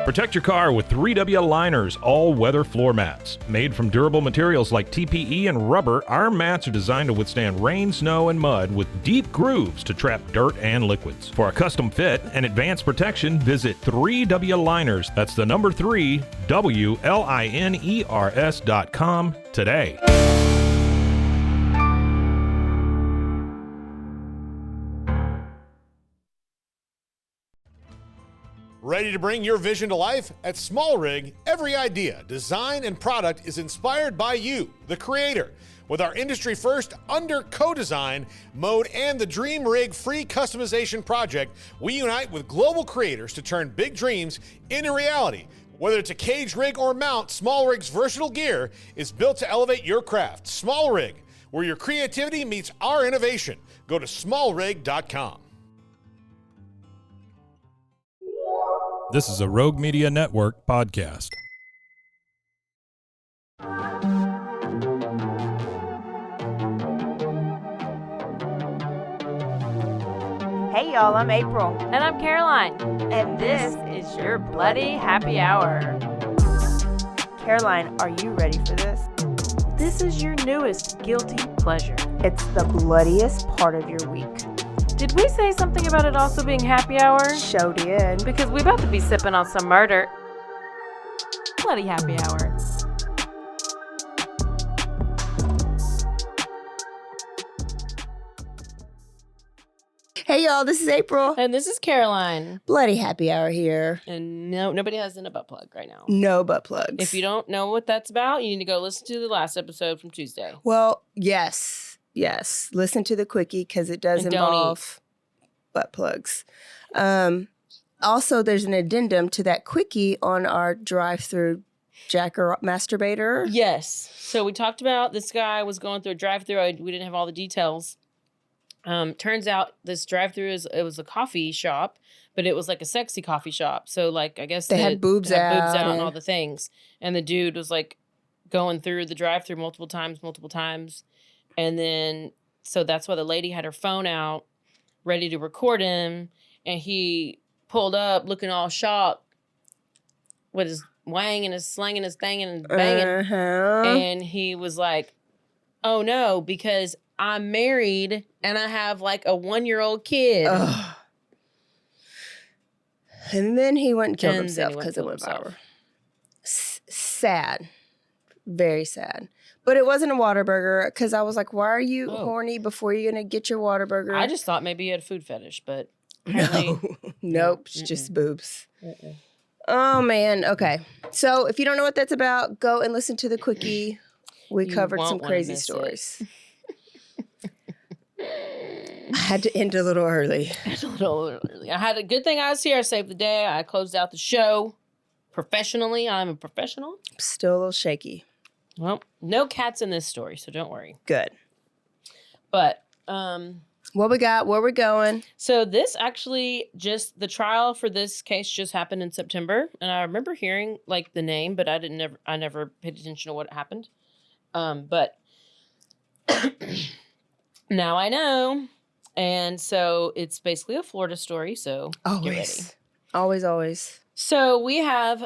Protect your car with 3W Liners all-weather floor mats. Made from durable materials like TPE and rubber, our mats are designed to withstand rain, snow, and mud with deep grooves to trap dirt and liquids. For a custom fit and advanced protection, visit 3W Liners. That's the number 3, WLINERS.com today. Ready to bring your vision to life? At Small Rig, every idea, design, and product is inspired by you, the creator. With our industry-first under co-design mode and the Dream Rig free customization project, we unite with global creators to turn big dreams into reality. Whether it's a cage rig or mount, Small Rig's versatile gear is built to elevate your craft. Small Rig, where your creativity meets our innovation. Go to smallrig.com. This is a Rogue Media Network podcast. Hey y'all, I'm April. And I'm Caroline. And this is your Bloody Happy Hour. Caroline, are you ready for this? This is your newest guilty pleasure. It's the bloodiest part of your week. Did we say something about it also being happy hour? Show did. Because we about to be sipping on some murder. Bloody happy hour. Hey y'all, this is April. And this is Caroline. Bloody Happy Hour here. And no, nobody has a butt plug right now. No butt plugs. If you don't know what that's about, you need to go listen to the last episode from Tuesday. Well, yes. Listen to the quickie because it does involve butt plugs. Also, there's an addendum to that quickie on our drive-through jacker masturbator. Yes. So we talked about this guy was going through a drive-through. We didn't have all the details. Turns out this drive-through it was a coffee shop, but it was like a sexy coffee shop. So like I guess they had boobs out and all the things. And the dude was like going through the drive-through multiple times. And then so that's why the lady had her phone out, ready to record him, and he pulled up looking all shocked with his wang and his slanging his thing and banging. And he was like, "Oh no, because I'm married and I have like a 1-year-old kid." Ugh. And then he went and killed himself because it went viral. Sad. Very sad. But it wasn't a Whataburger because I was like, why are you horny before you're going to get your Whataburger? I just thought maybe he had a food fetish, but Nope. It's just boobs. Oh, man. Okay. So if you don't know what that's about, go and listen to the quickie. We covered some crazy stories. I had to end a little early. I had a good thing I was here. I saved the day. I closed out the show professionally. I'm a professional. Still a little shaky. Well, no cats in this story, so don't worry. Good. But what we got? Where we going? So this actually the trial for this case just happened in September, and I remember hearing like the name, but I never paid attention to what happened. But now I know, and so it's basically a Florida story. So get ready. Always. So we have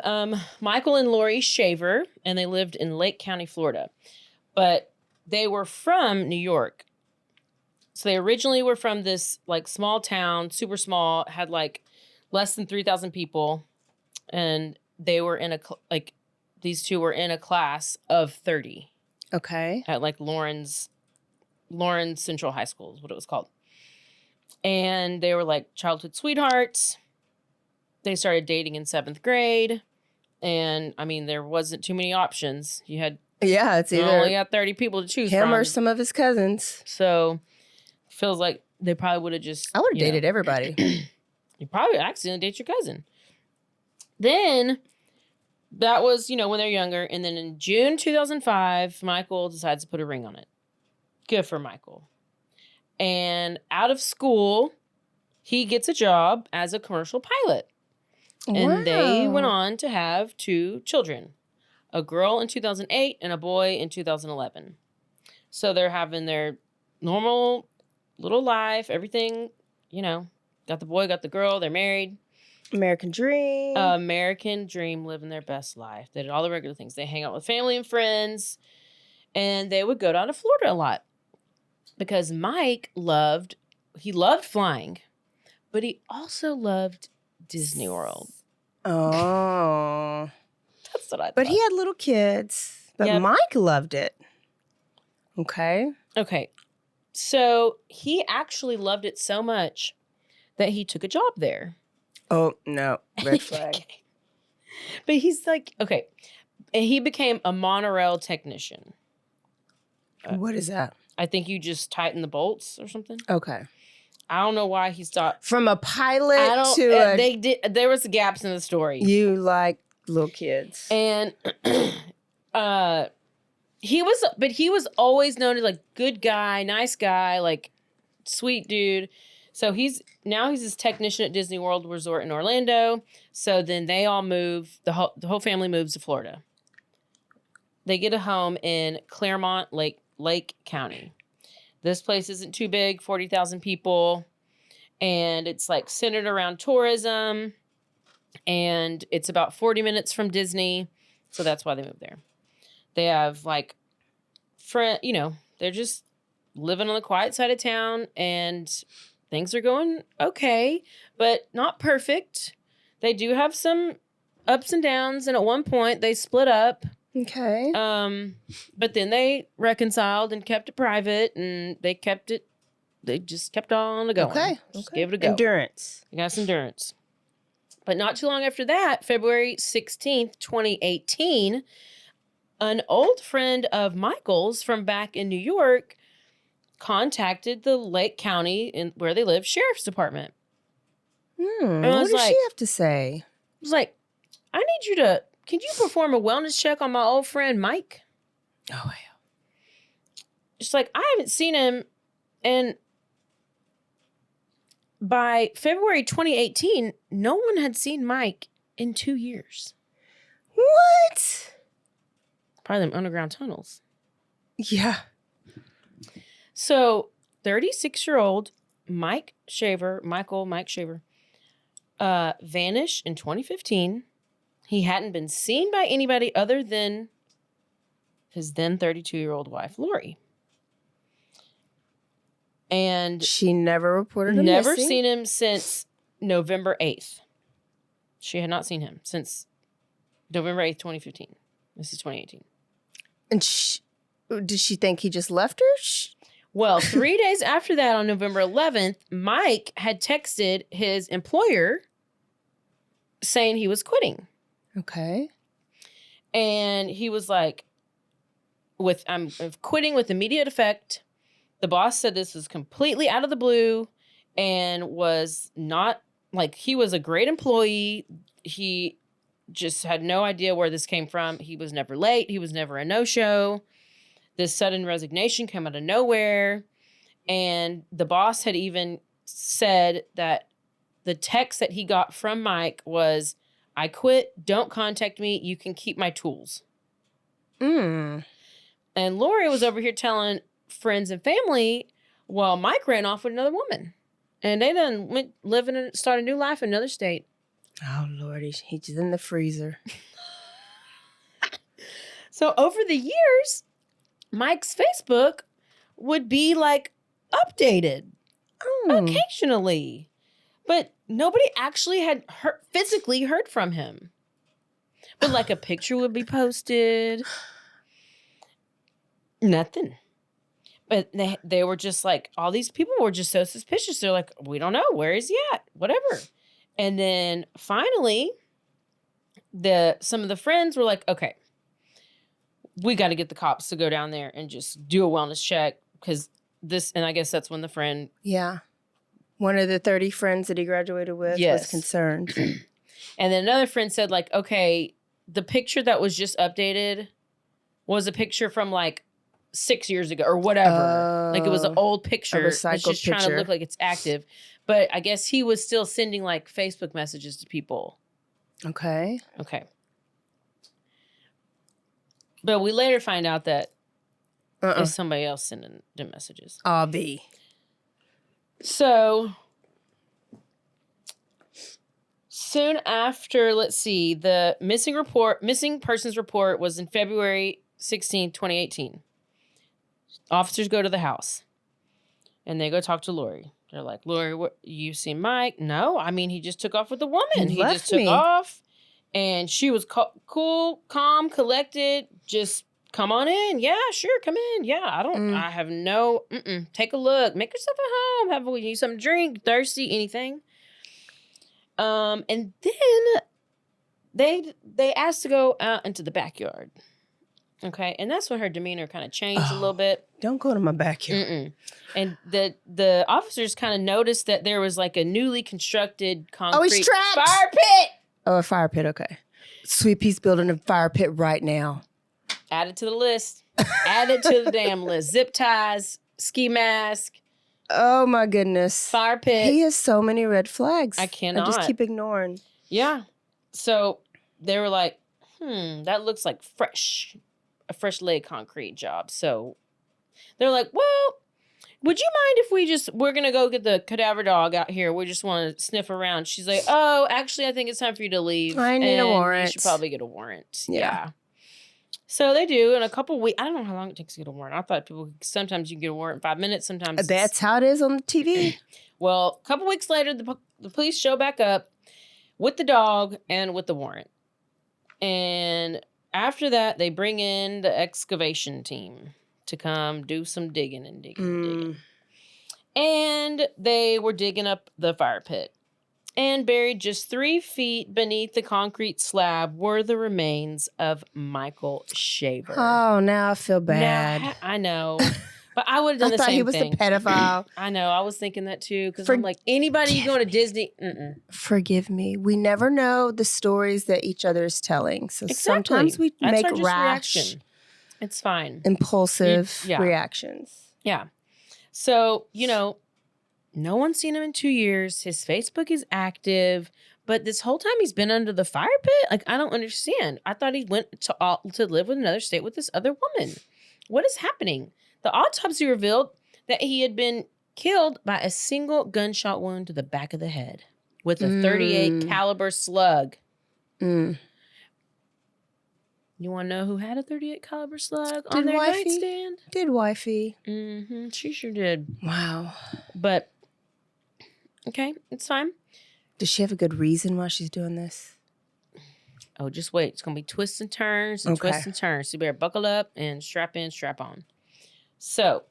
Michael and Laurie Shaver, and they lived in Lake County, Florida. But they were from New York. So they originally were from this like small town, super small, had like less than 3,000 people. And they were in these two were in a class of 30. Okay. At like Lawrence Central High School is what it was called. And they were like childhood sweethearts. They started dating in 7th grade. And I mean, there wasn't too many options. It's either only got 30 people to choose from. Him or some of his cousins. So feels like they probably would have I would have dated everybody. You probably accidentally date your cousin. Then that was, when they're younger. And then in June 2005, Michael decides to put a ring on it. Good for Michael. And out of school, he gets a job as a commercial pilot. And they went on to have 2 children, a girl in 2008 and a boy in 2011. So they're having their normal little life, everything, got the boy, got the girl, they're married. American Dream. American Dream, living their best life. They did all the regular things. They hang out with family and friends, and they would go down to Florida a lot because Mike loved flying, but he also loved Disney World. Oh. That's what I thought. But he had little kids. But Yep. Mike loved it. Okay. Okay. So he actually loved it so much that he took a job there. Oh, no. Red flag. But he's like, okay. And he became a monorail technician. What is that? I think you just tighten the bolts or something. Okay. I don't know why he stopped. From a pilot to there was gaps in the story. You like little kids. And he was always known as like good guy, nice guy, like sweet dude. So he's his technician at Disney World Resort in Orlando. So then they all move, the whole family moves to Florida. They get a home in Claremont Lake County. This place isn't too big, 40,000 people, and it's like centered around tourism, and it's about 40 minutes from Disney, so that's why they moved there. They have like they're just living on the quiet side of town, and things are going okay, but not perfect. They do have some ups and downs, and at one point they split up. Okay. But then they reconciled and kept it private, and they just kept on going. Okay. Just gave it a go. Endurance. You got some endurance. But not too long after that, February 16th, 2018, an old friend of Michael's from back in New York contacted the Lake County where they live sheriff's department. What does she have to say? I was like, can you perform a wellness check on my old friend Mike? Oh, well. It's like, I haven't seen him. And by February 2018, no one had seen Mike in 2 years. What? Probably them underground tunnels. Yeah. So 36-year-old Mike Shaver, vanished in 2015. He hadn't been seen by anybody other than his then 32-year-old wife, Laurie. And she never reported him never missing? seen him since November 8th. She had not seen him since November 8th, 2015. This is 2018. And did she think he just left her? Well, 3 days after that, on November 11th, Mike had texted his employer saying he was quitting. Okay. And he was like, I'm quitting with immediate effect. The boss said this was completely out of the blue and was not, like, he was a great employee. He just had no idea where this came from. He was never late. He was never a no-show. This sudden resignation came out of nowhere. And the boss had even said that the text that he got from Mike was, I quit. Don't contact me. You can keep my tools. And Laurie was over here telling friends and family, well, Mike ran off with another woman. And they done went living and started a new life in another state. Oh, Lordy. He's in the freezer. So over the years, Mike's Facebook would be like updated occasionally. But nobody actually had physically heard from him. But like a picture would be posted. Nothing. But they were just like, all these people were just so suspicious. They're like, we don't know. Where is he at? Whatever. And then finally, some of the friends were like, okay, we got to get the cops to go down there and just do a wellness check. Because and I guess that's when the friend. Yeah. One of the 30 friends that he graduated with was concerned. And then another friend said, like, okay, the picture that was just updated was a picture from like 6 years ago or whatever. Like it was an old picture. It's just trying to look like it's active. But I guess he was still sending like Facebook messages to people. Okay. But we later find out that it's somebody else sending the messages. I'll be. soon after, let's see, the missing persons report was in February 16, 2018. Officers go to the house and they go talk to Laurie. They're like, Laurie, what, you seen Mike? No, I mean, he just took off with the woman. He just took off. And she was cool, calm, collected. Just come on in. Yeah, sure, come in. Yeah, I have no, take a look. Make yourself at home. Have you something to drink, thirsty, anything. And then they asked to go out into the backyard. Okay, and that's when her demeanor kind of changed a little bit. Don't go to my backyard. And the officers kind of noticed that there was like a newly constructed concrete fire pit. Oh, a fire pit, okay. Sweet Pea's building a fire pit right now. Add it to the list. Add it to the damn list. Zip ties, ski mask. Oh, my goodness. Fire pit. He has so many red flags. I cannot. I just keep ignoring. Yeah. So they were like, that looks like a fresh laid concrete job. So they're like, well, would you mind if we're going to go get the cadaver dog out here. We just want to sniff around. She's like, oh, actually, I think it's time for you to leave. I need a warrant. You should probably get a warrant. Yeah. So they do. In a couple weeks, I don't know how long it takes to get a warrant. I thought sometimes you can get a warrant in 5 minutes. Sometimes that's how it is on the TV. Well, a couple weeks later, the police show back up with the dog and with the warrant. And after that, they bring in the excavation team to come do some digging and digging. And they were digging up the fire pit. And buried just 3 feet beneath the concrete slab were the remains of Michael Shaver. Oh, now I feel bad. Now, I know. But I would have done the same thing. I thought he was the pedophile. I know. I was thinking that too. Because I'm like, anybody you going to Disney? Forgive me. We never know the stories that each other is telling. So sometimes we make rash reaction. It's fine. Impulsive reactions. Yeah. So, no one's seen him in 2 years. His Facebook is active. But this whole time he's been under the fire pit? Like, I don't understand. I thought he went to live in another state with this other woman. What is happening? The autopsy revealed that he had been killed by a single gunshot wound to the back of the head with a .38 caliber slug. You want to know who had a .38 caliber slug on their nightstand? Did wifey? She sure did. Wow. But okay, it's fine. Does she have a good reason why she's doing this? Oh, just wait. It's gonna be twists and turns and twists and turns. So you better buckle up and strap in, strap on. So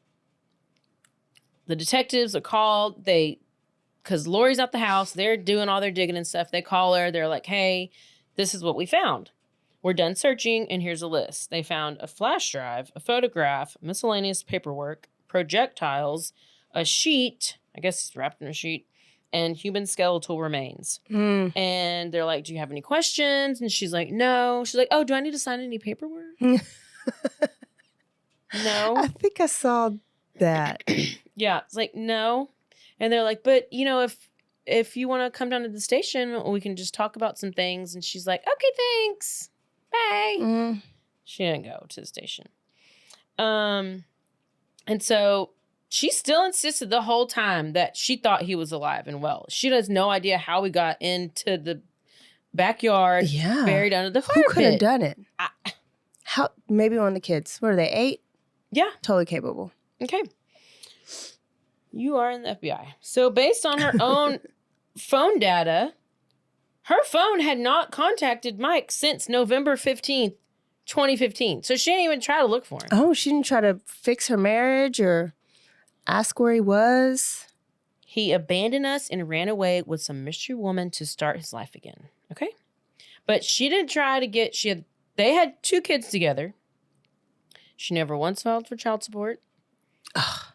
the detectives are called. Because Laurie's at the house, they're doing all their digging and stuff. They call her. They're like, "Hey, this is what we found. We're done searching, and here's a list." They found a flash drive, a photograph, miscellaneous paperwork, projectiles, a sheet. I guess it's wrapped in a sheet. And human skeletal remains. And they're like, do you have any questions? And she's like, no. She's like, oh, do I need to sign any paperwork? No. I think I saw that. Yeah. It's like, no. And they're like, but, if you want to come down to the station, we can just talk about some things. And she's like, okay, thanks. Bye. She didn't go to the station. And so she still insisted the whole time that she thought he was alive and well. She has no idea how we got into the backyard, buried under the fire pit. Who could have done it? How? Maybe one of the kids. What are they, 8? Yeah. Totally capable. Okay. You are in the FBI. So based on her own phone data, her phone had not contacted Mike since November 15th, 2015. So she didn't even try to look for him. Oh, she didn't try to fix her marriage or ask where he was? He abandoned us and ran away with some mystery woman to start his life again. Okay? But she didn't try to they had 2 kids together. She never once filed for child support. Ugh.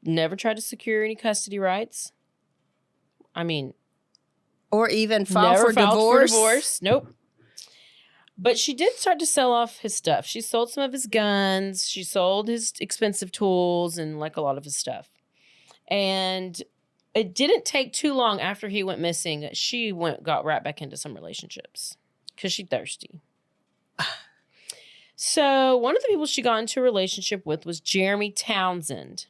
Never tried to secure any custody rights. I mean, or even filed for divorce. Nope. But she did start to sell off his stuff. She sold some of his guns. She sold his expensive tools and like a lot of his stuff. And it didn't take too long after he went missing that she got right back into some relationships because she's thirsty. So one of the people she got into a relationship with was Jeremy Townsend.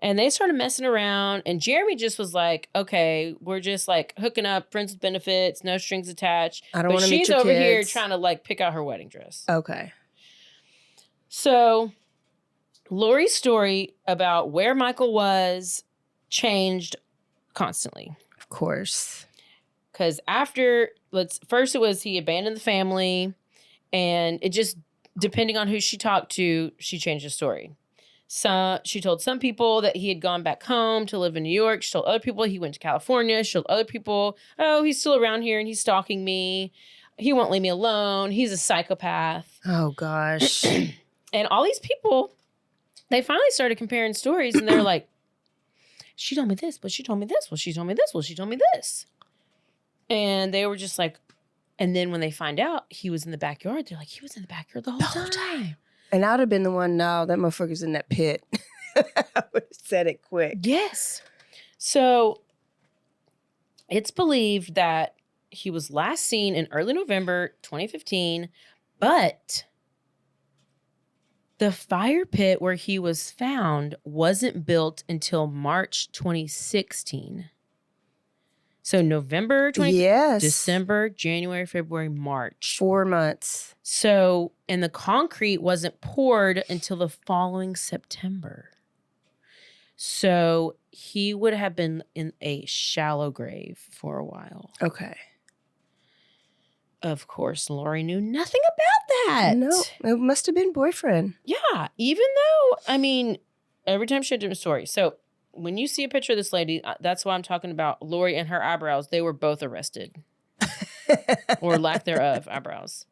And they started messing around. And Jeremy just was like, okay, we're just like hooking up, friends with benefits, no strings attached. I don't want to meet she's your over here kids. trying to like pick out her wedding dress. Okay. So Laurie's story about where Michael was changed constantly. Of course. Because first it was he abandoned the family, and it just, depending on who she talked to, she changed the story. So she told some people that he had gone back home to live in New York. She told other people he went to California. She told other people, oh, he's still around here and he's stalking me. He won't leave me alone. He's a psychopath. Oh, gosh. And all these people, they finally started comparing stories, and they're like, she told me this, but she told me this. Well, she told me this. Well, she told me this. And they were just like, and then when they find out he was in the backyard, they're like, he was in the backyard the whole time. And I'd have been the one, no, that motherfucker's in that pit. I would have said it quick. Yes. So it's believed that he was last seen in early November 2015, but the fire pit where he was found wasn't built until March 2016. So November 20, yes. December, January, February, March. 4 months. So, and the concrete wasn't poured until the following September. So he would have been in a shallow grave for a while. Okay. Of course, Laurie knew nothing about that. No, it must have been boyfriend. Yeah, even though, I mean, every time she had a different story. So when you see a picture of this lady, that's why I'm talking about Laurie and her eyebrows. They were both arrested. Or lack thereof, eyebrows.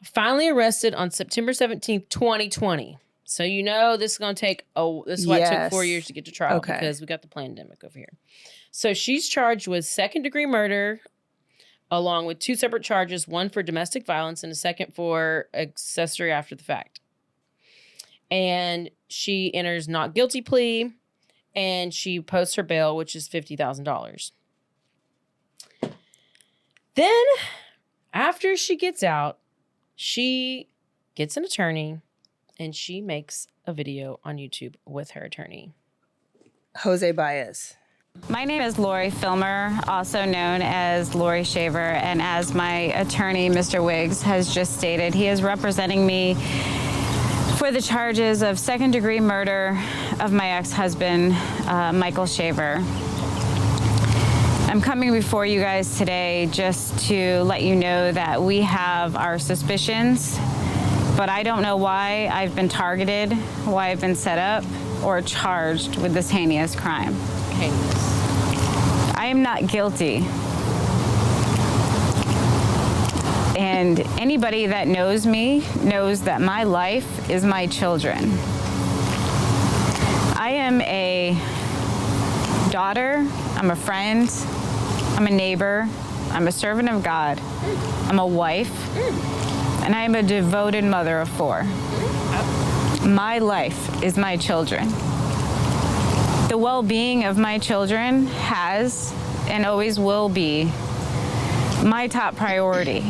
Finally arrested on September 17th, 2020. So you know this is going to take, this is why it took 4 years to get to trial, because we got the pandemic over here. So she's charged with second-degree murder, along with 2 separate charges, one for domestic violence and a second for accessory after the fact. And she enters not guilty plea, and she posts her bail, which is $50,000. Then, after she gets out, she gets an attorney, and she makes a video on YouTube with her attorney. Jose Baez. My name is Laurie Filmer, also known as Laurie Shaver, and as my attorney, Mr. Wiggs, has just stated, he is representing me for the charges of second-degree murder of my ex-husband, Michael Shaver. I'm coming before you guys today just to let you know that we have our suspicions, but I don't know why I've been targeted, why I've been set up, or charged with this heinous crime. I am not guilty. And anybody that knows me knows that my life is my children. I am a daughter, I'm a friend, I'm a neighbor, I'm a servant of God, I'm a wife, and I am a devoted mother of 4. My life is my children. The well-being of my children has and always will be my top priority.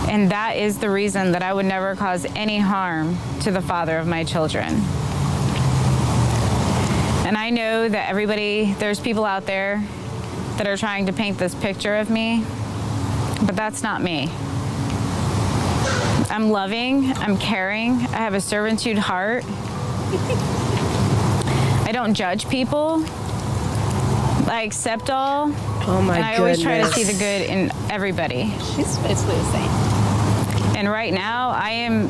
And that is the reason that I would never cause any harm to the father of my children. And I know that there's people out there that are trying to paint this picture of me, but that's not me. I'm loving, I'm caring, I have a servitude heart. I don't judge people. I accept all. Oh my and I always try to see the good in everybody. She's basically the same. And right now, I am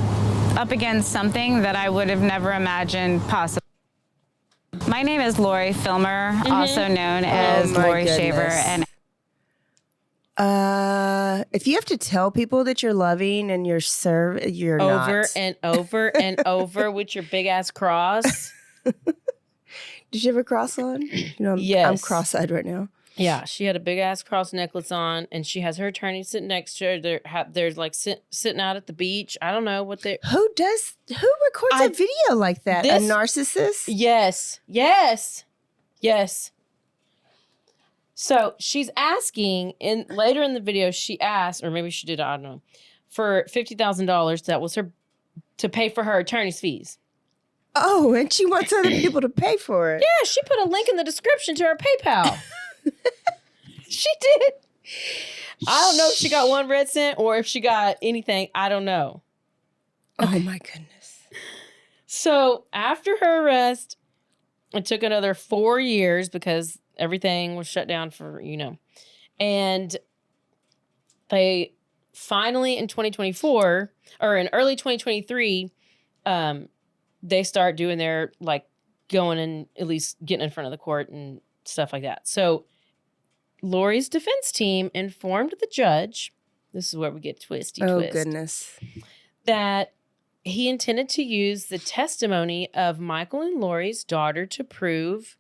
up against something that I would have never imagined possible. My name is Laurie Filmer, also known as Laurie Shaver. And if you have to tell people that you're loving and you're over not. and over and over with your big ass cross. Did you have a cross on? You know, Yes. I'm cross-eyed right now. Yeah, she had a big ass cross necklace on, and she has her attorney sitting next to her. They're like sitting out at the beach. I don't know what they. Who records a video like that? A narcissist? Yes. So she's asking, later in the video, she asked, or maybe she did, I don't know, for $50,000. That was her to pay for her attorney's fees. Oh, and she wants other people to pay for it. Yeah, she put a link in the description to her PayPal. She did. I don't know if she got 1 red cent or if she got anything. I don't know. Oh, my goodness. So after her arrest, it took another 4 years because everything was shut down for, and they finally in 2024 or in early 2023, they start doing their going and at least getting in front of the court and stuff like that. So Laurie's defense team informed the judge, this is where we get twist, goodness, that he intended to use the testimony of Michael and Laurie's daughter to prove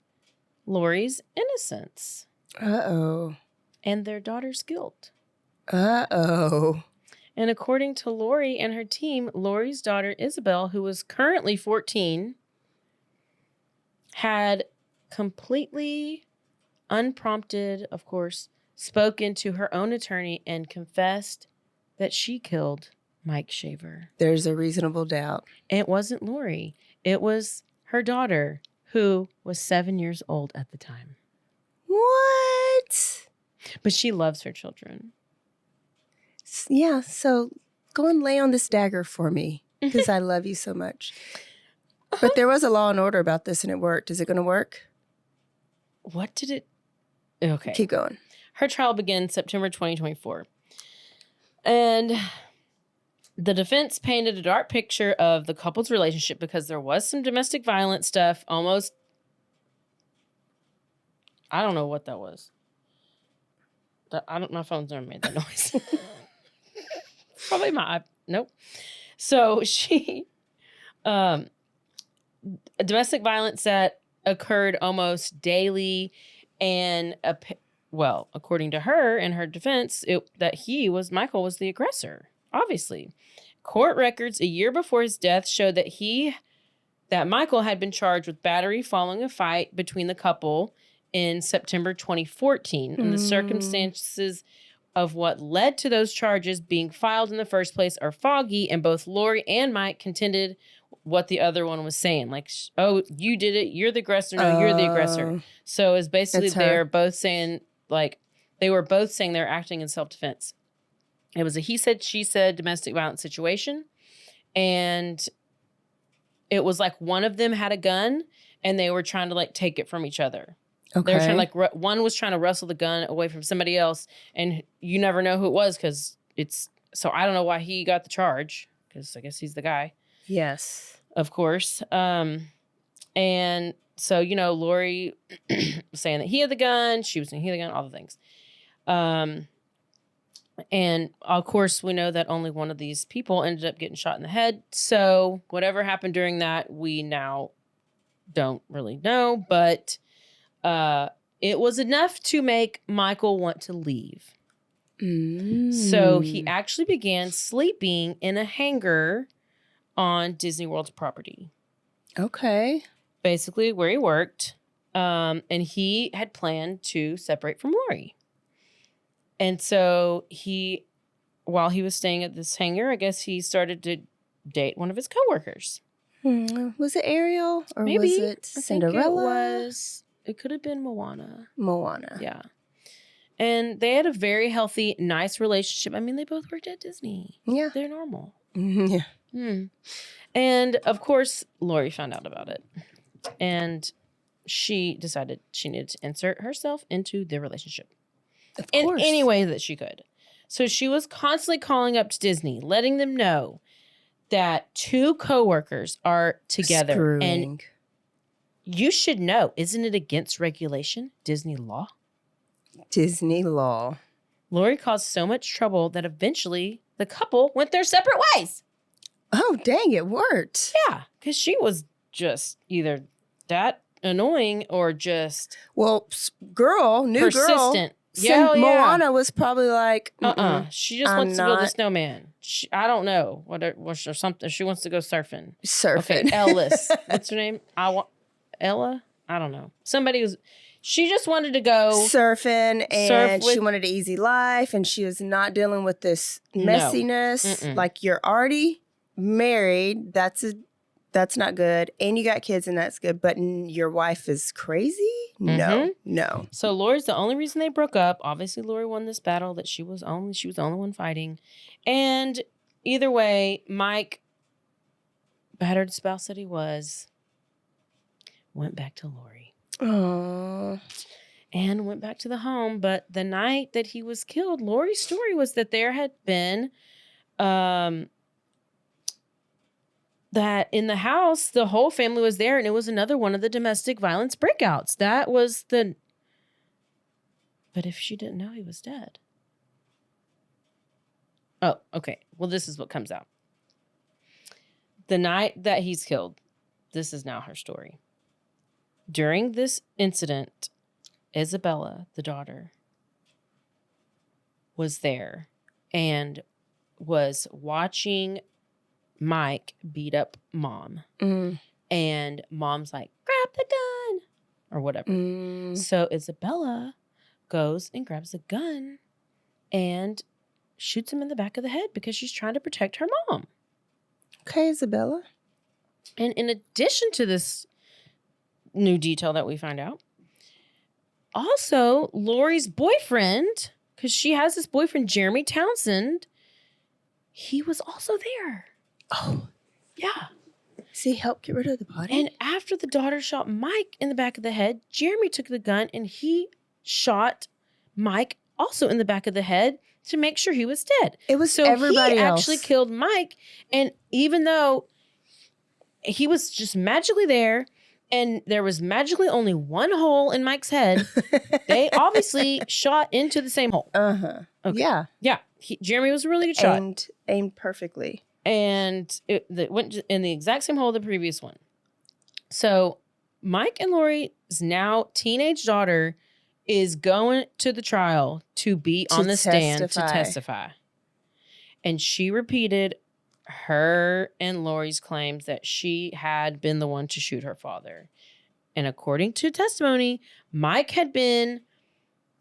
Laurie's innocence. Uh-oh. And their daughter's guilt. Uh-oh. And according to Laurie and her team, Laurie's daughter, Isabel, who was currently 14, had completely unprompted, of course, spoken to her own attorney and confessed that she killed Mike Shaver. There's a reasonable doubt. It wasn't Laurie. It was her daughter, who was 7 years old at the time. What? But she loves her children. Yeah, so go and lay on this dagger for me because I love you so much. But there was a law and order about this and it worked. Is it going to work? What did it... Okay. Keep going. Her trial begins September 2024. And the defense painted a dark picture of the couple's relationship because there was some domestic violence stuff. Almost... I don't know what that was. My phone's never made that noise. Probably nope. So she... domestic violence that occurred almost daily, and according to her and her defense, Michael was the aggressor. Obviously, court records a year before his death showed that Michael had been charged with battery following a fight between the couple in September 2014, and the circumstances of what led to those charges being filed in the first place are foggy, and both Laurie and Mike contended what the other one was saying. Like, oh, you did it. You're the aggressor. No, you're the aggressor. So it's basically they're both saying, they were both saying they're acting in self-defense. It was a he said, she said domestic violence situation. And it was like one of them had a gun and they were trying to take it from each other. Okay. They were trying one was trying to wrestle the gun away from somebody else, and you never know who it was because so I don't know why he got the charge because I guess he's the guy. Yes. Of course. And so, Laurie was saying that he had the gun. She was saying he had the gun, all the things. And of course, we know that only one of these people ended up getting shot in the head. So whatever happened during that, we now don't really know. But it was enough to make Michael want to leave. So he actually began sleeping in a hangar on Disney World's property. Okay. Basically where he worked. And he had planned to separate from Laurie. And so while he was staying at this hangar, I guess he started to date one of his coworkers. Was it Ariel or Maybe. Was it Cinderella? It could have been Moana. Yeah. And they had a very healthy, nice relationship. I mean, they both worked at Disney. Yeah. They're normal. Yeah. And of course, Laurie found out about it. And she decided she needed to insert herself into their relationship. Of course. In any way that she could. So she was constantly calling up to Disney, letting them know that 2 coworkers are together. Screwing. And you should know, isn't it against regulation? Disney law? Disney law. Laurie caused so much trouble that eventually the couple went their separate ways. Oh, dang, it worked. Yeah, because she was just either that annoying or just new persistent. girl. Moana was probably like, she just wants to build a snowman. I don't know what or something. She wants to go surfing. Okay, Ellis. What's her name? Ella? I don't know. She just wanted to go surfing, and she wanted an easy life, and she was not dealing with this messiness. No. Like, you're already married. That's That's not good. And you got kids, and that's good. But your wife is crazy? No, no. So Laurie's the only reason they broke up. Obviously, Laurie won this battle that she was the only one fighting. And either way, Mike, battered spouse that he was, went back to Laurie. Aww. And went back to the home. But the night that he was killed, Laurie's story was that there had been that in the house, the whole family was there, and it was another one of the domestic violence breakouts. That was the... But if she didn't know he was dead. Oh, okay. Well, this is what comes out. The night that he's killed, this is now her story. During this incident, Isabella, the daughter, was there and was watching Mike beat up mom. And mom's like, grab the gun or whatever. So Isabella goes and grabs the gun and shoots him in the back of the head because she's trying to protect her mom. Okay, Isabella. And in addition to this new detail that we find out, also Laurie's boyfriend, because she has this boyfriend, Jeremy Townsend, he was also there. Oh, yeah. So he helped get rid of the body? And after the daughter shot Mike in the back of the head, Jeremy took the gun and he shot Mike also in the back of the head to make sure he was dead. It was so everybody he else. actually killed Mike. And even though he was just magically there and there was magically only one hole in Mike's head, they obviously shot into the same hole. Okay. Yeah. Yeah. Jeremy was a really good shot. Aimed perfectly. And it went in the exact same hole the previous one. So Mike and Laurie's now teenage daughter is going to the trial to be on the stand to testify. And she repeated her and Laurie's claims that she had been the one to shoot her father. And according to testimony, Mike had been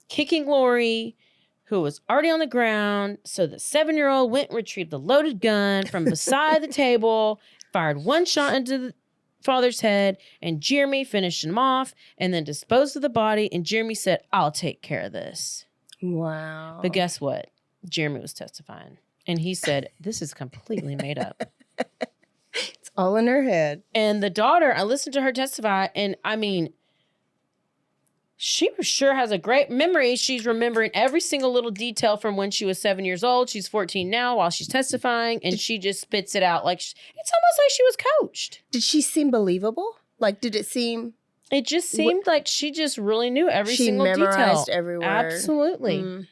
kicking Laurie, who was already on the ground. So the 7-year-old went and retrieved the loaded gun from beside the table, fired one shot into the father's head, and Jeremy finished him off and then disposed of the body. And Jeremy said, I'll take care of this. Wow. But guess what? Jeremy was testifying. And he said, this is completely made up. It's all in her head. And the daughter, I listened to her testify, and I mean, she sure has a great memory. She's remembering every single little detail from when she was 7 years old. She's 14 now while she's testifying, and she just spits it out. Like, it's almost like she was coached. Did she seem believable? Like, did it seem... It just seemed like she just really knew every single detail. She memorized every word. Absolutely.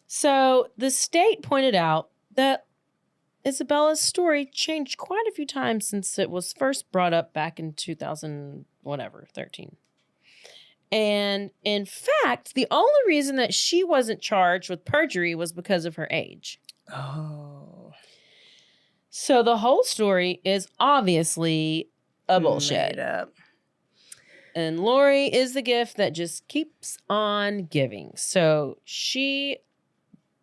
So the state pointed out that Isabella's story changed quite a few times since it was first brought up back in 2013. And in fact, the only reason that she wasn't charged with perjury was because of her age. Oh. So the whole story is obviously a bullshit. Made up. And Laurie is the gift that just keeps on giving. So she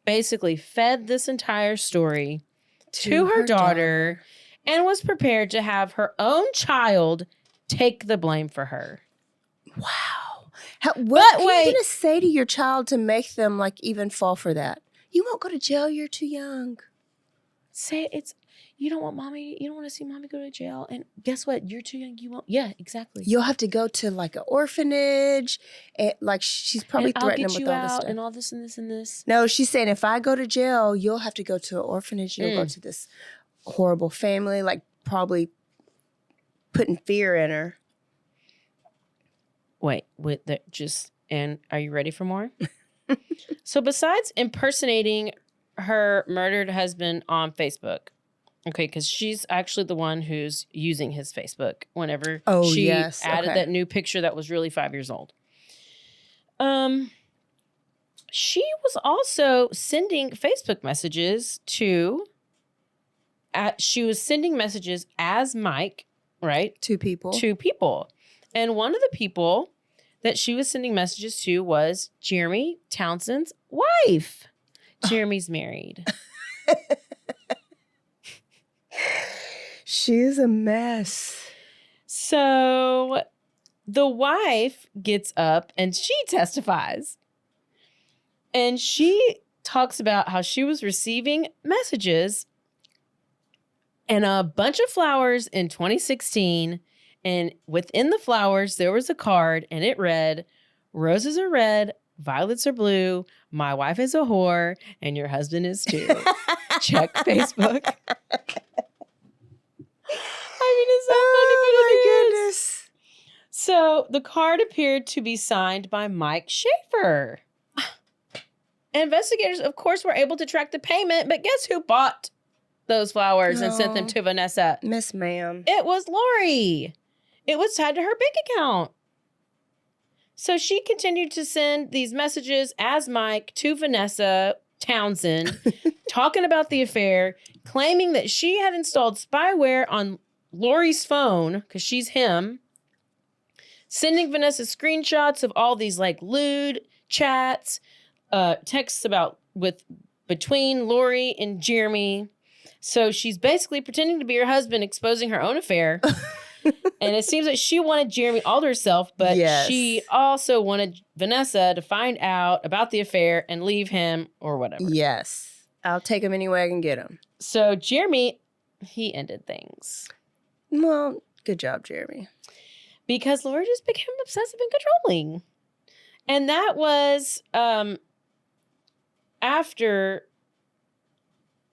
basically fed this entire story to her daughter and was prepared to have her own child take the blame for her. Wow. What are you going to say to your child to make them like even fall for that? You won't go to jail. You're too young. Say you don't want to see mommy go to jail. And guess what? You're too young. You won't. Yeah, exactly. You'll have to go to like an orphanage. And, like she's probably threatening with all this stuff. And all this and this and this. No, she's saying if I go to jail, you'll have to go to an orphanage. You'll go to this horrible family, like probably putting fear in her. Wait, and are you ready for more? So besides impersonating her murdered husband on Facebook, okay, because she's actually the one who's using his Facebook whenever she added that new picture that was really 5 years old. She was also sending Facebook messages she was sending messages as Mike, right? Two people. And one of the people that she was sending messages to was Jeremy Townsend's wife. Jeremy's married. She is a mess. So the wife gets up and she testifies. And she talks about how she was receiving messages and a bunch of flowers in 2016. And within the flowers, there was a card and it read, "Roses are red, violets are blue. My wife is a whore and your husband is too. Check Facebook." I mean, it's so funny, but it is. Goodness. So the card appeared to be signed by Mike Schaefer. Investigators, of course, were able to track the payment, but guess who bought those flowers and sent them to Vanessa? Miss Ma'am. It was Laurie. It was tied to her bank account. So she continued to send these messages as Mike to Vanessa Townsend, talking about the affair, claiming that she had installed spyware on Laurie's phone, because she's him, sending Vanessa screenshots of all these like lewd chats, texts between Laurie and Jeremy. So she's basically pretending to be her husband, exposing her own affair. And it seems like she wanted Jeremy all to herself, but she also wanted Vanessa to find out about the affair and leave him or whatever. Yes. I'll take him any way I can get him. So Jeremy, he ended things. Well, good job, Jeremy. Because Laurie just became obsessive and controlling. And that was after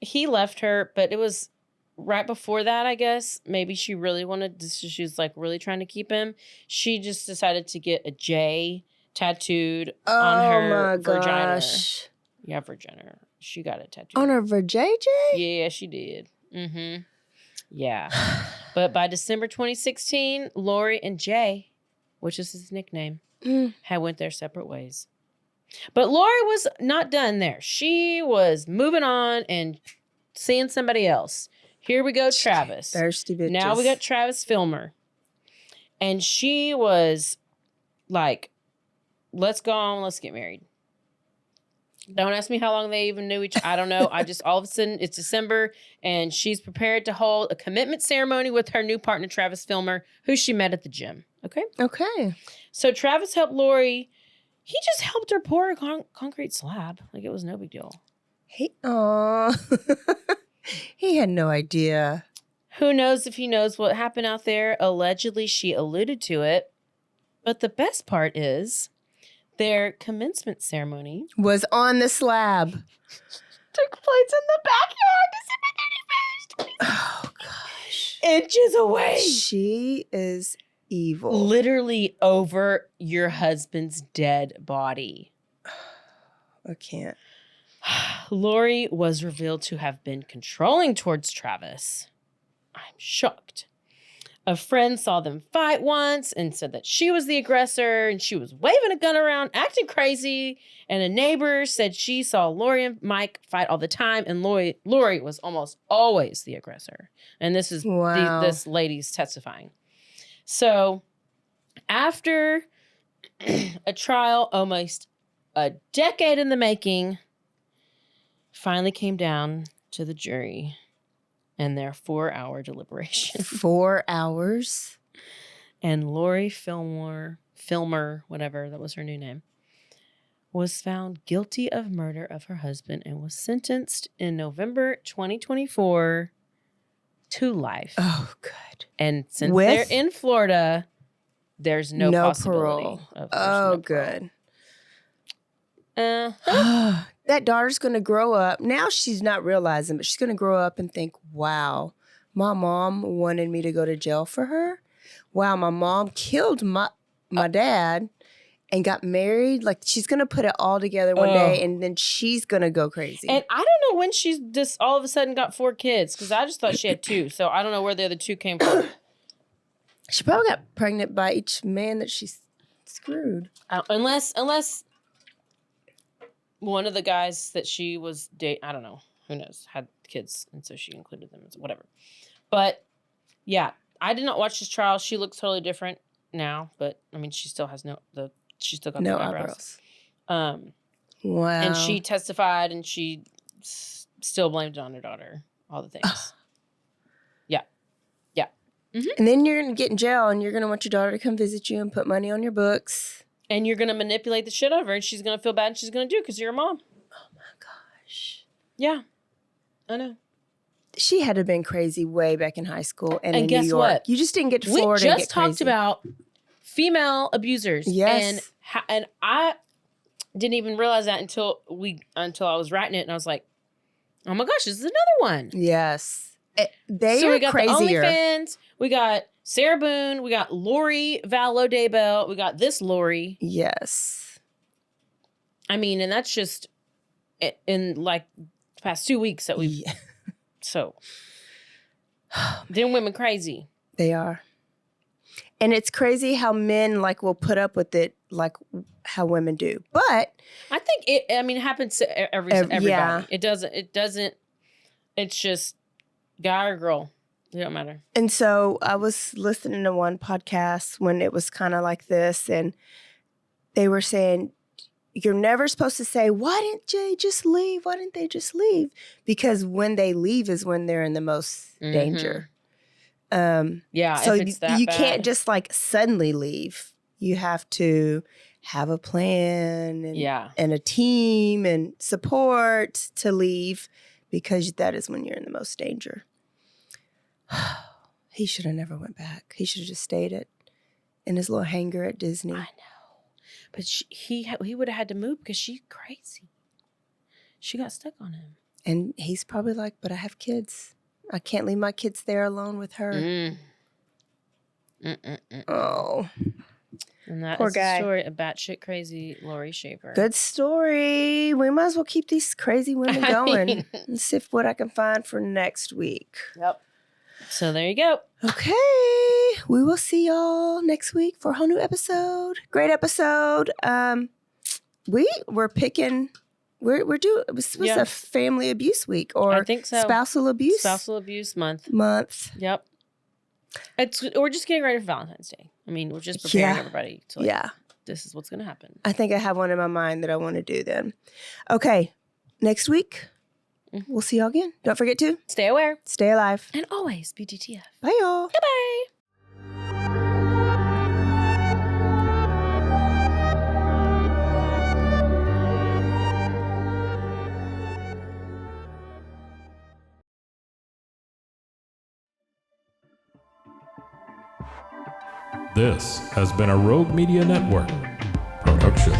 he left her, but it was right before that, I guess. Maybe she really wanted to, she was like really trying to keep him. She just decided to get a J tattooed on her vagina. Gosh. Yeah, vagina. She got it tattooed. On her vajayjay? Yeah, she did. Mm-hmm. Yeah. But by December 2016, Laurie and Jay, which is his nickname, had went their separate ways. But Laurie was not done there. She was moving on and seeing somebody else. Here we go, Travis. Thirsty bitches. Now we got Travis Filmer. And she was like, let's go on, let's get married. Don't ask me how long they even knew each other. I don't know. I just, all of a sudden, it's December, and she's prepared to hold a commitment ceremony with her new partner, Travis Filmer, who she met at the gym. Okay? Okay. So Travis helped Laurie. He just helped her pour a concrete slab. Like, it was no big deal. He had no idea. Who knows if he knows what happened out there? Allegedly, she alluded to it. But the best part is their commencement ceremony Was on the slab. took place in the backyard December 31st. Oh, gosh. Inches away. She is evil. Literally over your husband's dead body. I can't. Laurie was revealed to have been controlling towards Travis. I'm shocked. A friend saw them fight once and said that she was the aggressor and she was waving a gun around, acting crazy. And a neighbor said she saw Laurie and Mike fight all the time, and Laurie was almost always the aggressor. And this is this lady's testifying. So after a trial almost a decade in the making, finally came down to the jury and their 4-hour deliberation. 4 hours? And Laurie Filmer, whatever, that was her new name, was found guilty of murder of her husband and was sentenced in November 2024 to life. Oh, good. And since they're in Florida, there's no possibility parole. of good. Parole. That daughter's going to grow up. Now she's not realizing, but she's going to grow up and think, wow, my mom wanted me to go to jail for her. Wow, my mom killed my dad and got married. Like, she's going to put it all together one day, and then she's going to go crazy. And I don't know when she's just all of a sudden got 4 kids, because I just thought she had 2. So I don't know where the other 2 came from. She probably got pregnant by each man that she screwed. Unless one of the guys that she was dating, I don't know, who knows, had kids, and so she included them, whatever. But yeah, I did not watch this trial. She looks totally different now, but I mean, she still has she still got no eyebrows. Wow. And she testified, and she still blamed it on her daughter. All the things. Yeah. And then you're going to get in jail and you're going to want your daughter to come visit you and put money on your books. And you're going to manipulate the shit out of her and she's going to feel bad and she's going to do it because you're a mom. Oh my gosh. Yeah. I know. She had to have been crazy way back in high school and in guess New York. what? You just didn't get to Florida and We get just talked crazy. about female abusers. Yes. And I didn't even realize that until I was writing it and I was like, oh my gosh, this is another one. Yes. They So are we got crazier. the OnlyFans, we got Sarah Boone, we got Laurie Daybell, we got this Laurie. Yes. I mean, and that's just in like the past 2 weeks that we've Yeah. so them women crazy. They are. And it's crazy how men like will put up with it like how women do. But I think it happens to everybody. yeah. It doesn't it's just guy or girl. It don't matter. and so I was listening to one podcast when it was kind of like this, and they were saying, you're never supposed to say, why didn't they just leave? Why didn't they just leave? Because when they leave is when they're in the most danger. Yeah. So if it's that you bad. can't just like suddenly leave. You have to have a plan and a team and support to leave, because that is when you're in the most danger. He should have never went back. He should have just stayed in his little hangar at Disney. I know. But he would have had to move because she's crazy. She got stuck on him. And he's probably like, but I have kids. I can't leave my kids there alone with her. Oh. And that Poor is guy. the story of batshit crazy Laurie Shaver. Good story. We might as well keep these crazy women going mean- and see what I can find for next week. Yep. So there you go. Okay. We will see y'all next week for a whole new episode. Great episode. We're picking, we're doing, this was a family abuse week or I think so. spousal abuse Spousal abuse month. Yep. We're just getting ready for Valentine's Day. I mean, we're just preparing everybody to this is what's going to happen. I think I have one in my mind that I want to do then. Okay. Next week, we'll see y'all again. Don't forget to Stay aware. stay alive. And always be DTF. Bye, y'all. Bye-bye. This has been a Rogue Media Network production.